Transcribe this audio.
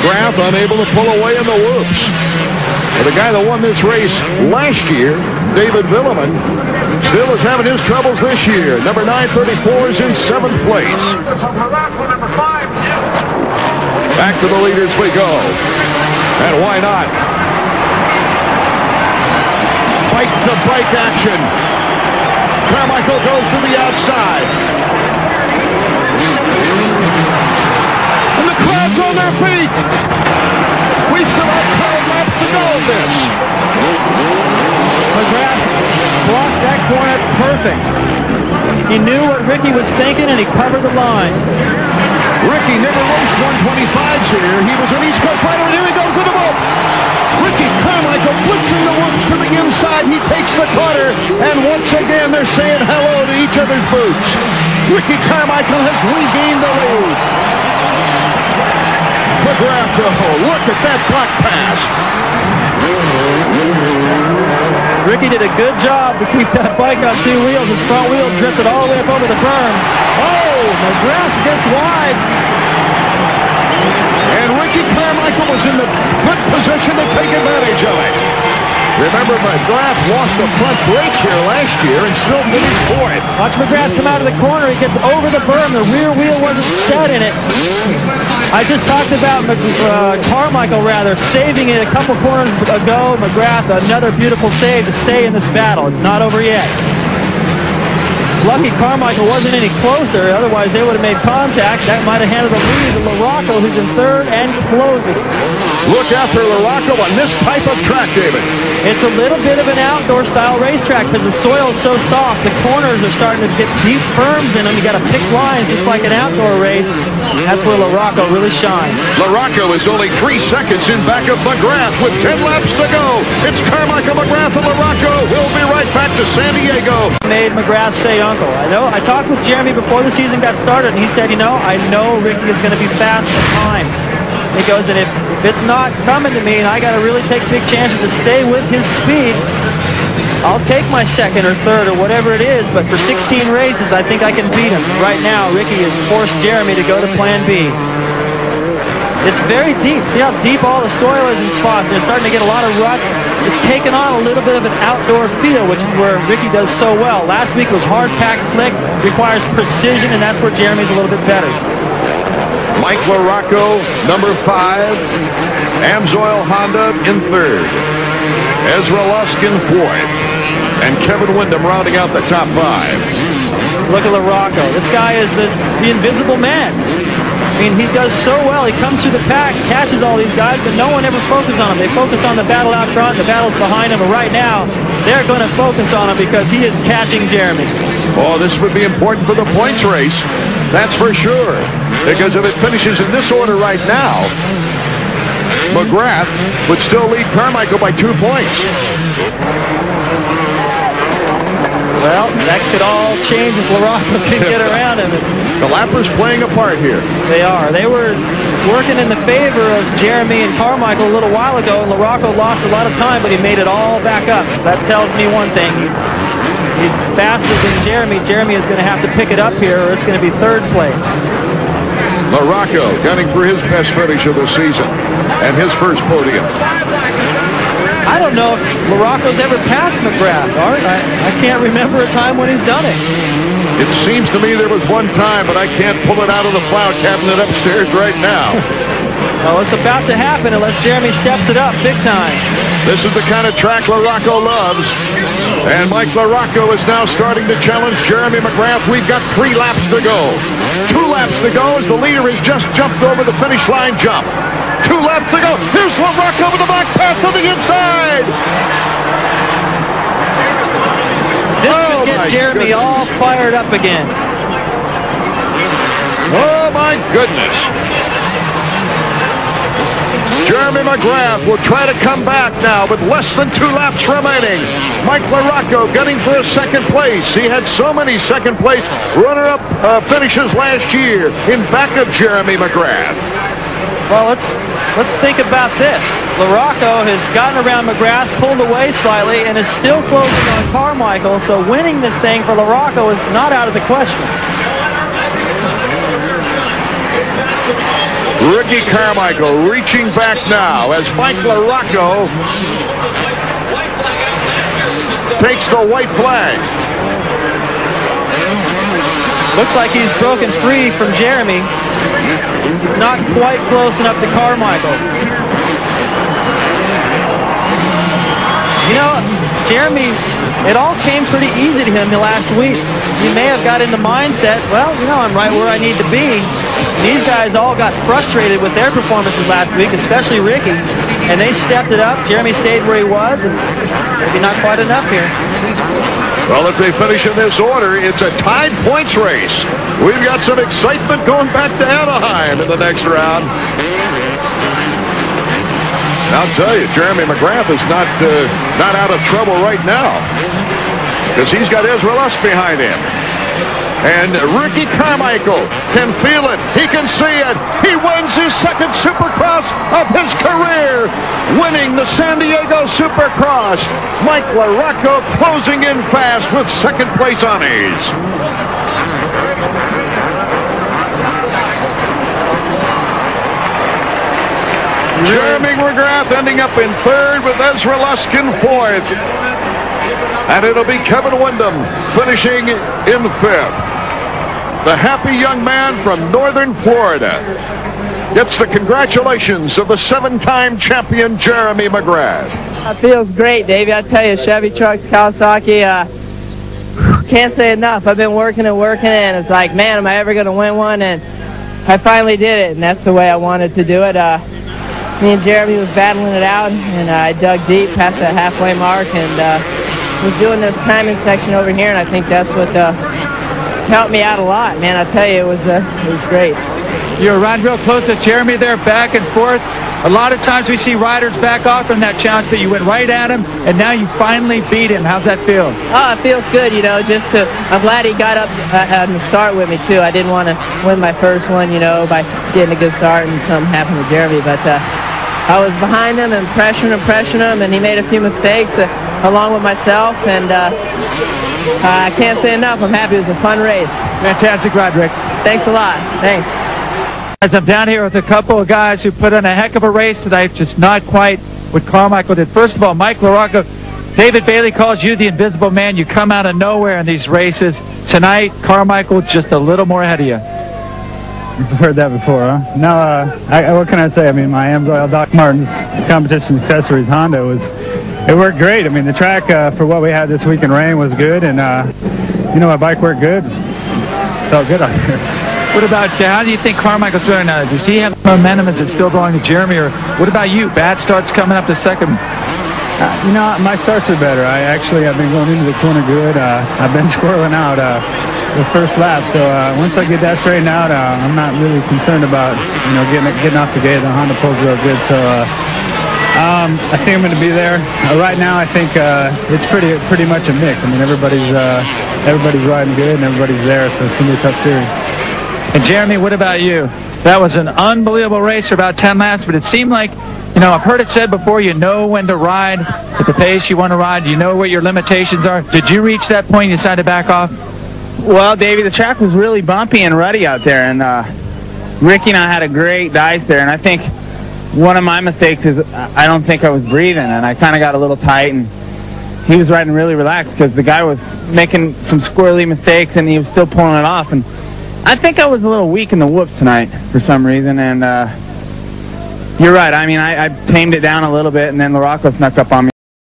McGrath unable to pull away in the whoops. Well, the guy that won this race last year, David Villeman, still is having his troubles this year. Number 934 is in 7th place. Back to the leaders we go. And why not? Bike-to-bike action. Carmichael goes to the outside. And the crowd's on their feet. We still have 12 laps to go of this. McGrath blocked that corner perfect. He knew what Ricky was thinking, and he covered the line. Ricky never raced 125s here. He was an East Coast rider, and here he goes with the boat. Ricky Carmichael blitzing the whoops to the inside. He takes the corner, and once again they're saying hello to each other's boots. Ricky Carmichael has regained the lead. McGrath, look at that block pass. Ricky did a good job to keep that bike on 2 wheels. His front wheel drifted all the way up over the berm. Oh, McGrath gets wide. And Ricky Carmichael was in the good position to take advantage of it. Remember, McGrath lost the front brake here last year and still finished fourth. Watch McGrath come out of the corner. He gets over the berm. The rear wheel wasn't set in it. I just talked about Carmichael, saving it a couple corners ago. McGrath, another beautiful save to stay in this battle. It's not over yet. Lucky Carmichael wasn't any closer, otherwise they would have made contact. That might have handed the lead to LaRocco, who's in 3rd and closing. Look after LaRocco on this type of track, David. It's a little bit of an outdoor-style racetrack because the soil is so soft. The corners are starting to get deep berms in them. You got to pick lines just like an outdoor race. That's where LaRocco really shines. LaRocco is only 3 seconds in back of McGrath with 10 laps to go. It's Carmichael, McGrath, and LaRocco. We'll be right back to San Diego. Made McGrath say uncle. I talked with Jeremy before the season got started, and he said, I know Ricky is going to be fast at time. He goes, and if it's not coming to me and I got to really take big chances to stay with his speed, I'll take my 2nd or 3rd or whatever it is, but for 16 races, I think I can beat him. Right now, Ricky has forced Jeremy to go to Plan B. It's very deep. See how deep all the soil is in spots. They're starting to get a lot of rut. It's taken on a little bit of an outdoor feel, which is where Ricky does so well. Last week was hard-packed slick, requires precision, and that's where Jeremy's a little bit better. Mike LaRocco, number 5. Amsoil Honda in 3rd. Ezra Lusk in 4th. And Kevin Windham rounding out the top 5. Look at LaRocco. This guy is the invisible man. I mean, he does so well. He comes through the pack, catches all these guys, but no one ever focuses on him. They focus on the battle out front, the battle's behind him, and right now, they're going to focus on him because he is catching Jeremy. Oh, this would be important for the points race. That's for sure. Because if it finishes in this order right now, McGrath would still lead Carmichael by 2 points. Well, that could all change if LaRocco can get around him. The lappers playing a part here. They are. They were working in the favor of Jeremy and Carmichael a little while ago, and LaRocco lost a lot of time, but he made it all back up. That tells me one thing. He's faster than Jeremy. Jeremy is going to have to pick it up here, or it's going to be 3rd place. LaRocco gunning for his best finish of the season and his first podium. I don't know if LaRocco's ever passed McGrath, Art. I can't remember a time when he's done it. It seems to me there was one time, but I can't pull it out of the file cabinet upstairs right now. Well, it's about to happen unless Jeremy steps it up big time. This is the kind of track LaRocco loves. And Mike LaRocco is now starting to challenge Jeremy McGrath. We've got 3 laps to go. 2 laps to go as the leader has just jumped over the finish line jump. 2 laps to go. Here's LaRocco with the back pass to the inside. This could get Jeremy all fired up again. Oh, my goodness. Jeremy McGrath will try to come back now with less than 2 laps remaining. Mike LaRocco gunning for a 2nd place. He had so many 2nd place runner-up finishes last year in back of Jeremy McGrath. Well, let's think about this. LaRocco has gotten around McGrath, pulled away slightly, and is still closing on Carmichael, so winning this thing for LaRocco is not out of the question. Ricky Carmichael reaching back now as Mike LaRocco takes the white flag. Looks like he's broken free from Jeremy. Not quite close enough to Carmichael. You know, Jeremy, it all came pretty easy to him the last week. He may have got in the mindset, well, you know, I'm right where I need to be. These guys all got frustrated with their performances last week, especially Ricky, and they stepped it up. Jeremy stayed where he was, and maybe not quite enough here. Well, if they finish in this order, it's a tied points race. We've got some excitement going back to Anaheim in the next round. I'll tell you, Jeremy McGrath is not out of trouble right now, because he's got Ezra Lusk behind him. And Ricky Carmichael can feel it. He can see it. He wins his second Supercross of his career, winning the San Diego Supercross. Mike LaRocco closing in fast with second place honors. Jeremy McGrath ending up in third with Ezra Lusk in fourth. And it'll be Kevin Windham finishing in fifth. The happy young man from northern Florida gets the congratulations of the seven-time champion Jeremy McGrath. It feels great, Davey. I tell you, Chevy trucks, Kawasaki, can't say enough. I've been working, and it's like, man, am I ever going to win one? And I finally did it, and that's the way I wanted to do it. Me and Jeremy was battling it out, and I dug deep past that halfway mark, and was doing this timing section over here, and I think that's what helped me out a lot, man. I tell you, it was great. You were riding real close to Jeremy there, back and forth. A lot of times we see riders back off from that challenge, but you went right at him, and now you finally beat him. How's that feel? Oh, it feels good, you know, I'm glad he got up on the start with me, too. I didn't want to win my first one, you know, by getting a good start and something happened to Jeremy, but I was behind him and pressuring him, and he made a few mistakes along with myself, and I can't say enough. I'm happy. It was a fun race. Fantastic ride, Rick. Thanks a lot. Thanks. As I'm down here with a couple of guys who put on a heck of a race tonight, just not quite what Carmichael did. First of all, Mike LaRocco, David Bailey calls you the invisible man. You come out of nowhere in these races. Tonight, Carmichael just a little more ahead of you. You've heard that before, huh? No, what can I say? I mean, my Amsoil Doc Martens competition accessories Honda it worked great. I mean, the track for what we had this week in rain was good, and you know, my bike worked good. Felt good out here. What about, how do you think Carmichael's doing now? Does he have momentum? Is it still going to Jeremy? Or what about you? Bad starts coming up to second. You know, my starts are better. I've been going into the corner good. I've been squirreling out the first lap. So once I get that straightened out, I'm not really concerned about, you know, getting off the gate. The Honda pulls real good. So I think I'm going to be there. Right now, I think it's pretty much a mix. I mean, everybody's riding good and everybody's there. So it's going to be a tough series. And Jeremy, what about you? That was an unbelievable race for about 10 laps, but it seemed like, you know, I've heard it said before, you know when to ride at the pace you want to ride. You know what your limitations are. Did you reach that point you decided to back off? Well, Davey, the track was really bumpy and ruddy out there, and Ricky and I had a great dice there, and I think one of my mistakes is I don't think I was breathing, and I kind of got a little tight, and he was riding really relaxed because the guy was making some squirrely mistakes, and he was still pulling it off, and I think I was a little weak in the whoops tonight for some reason, and you're right. I mean, I tamed it down a little bit, and then LaRocco snuck up on me.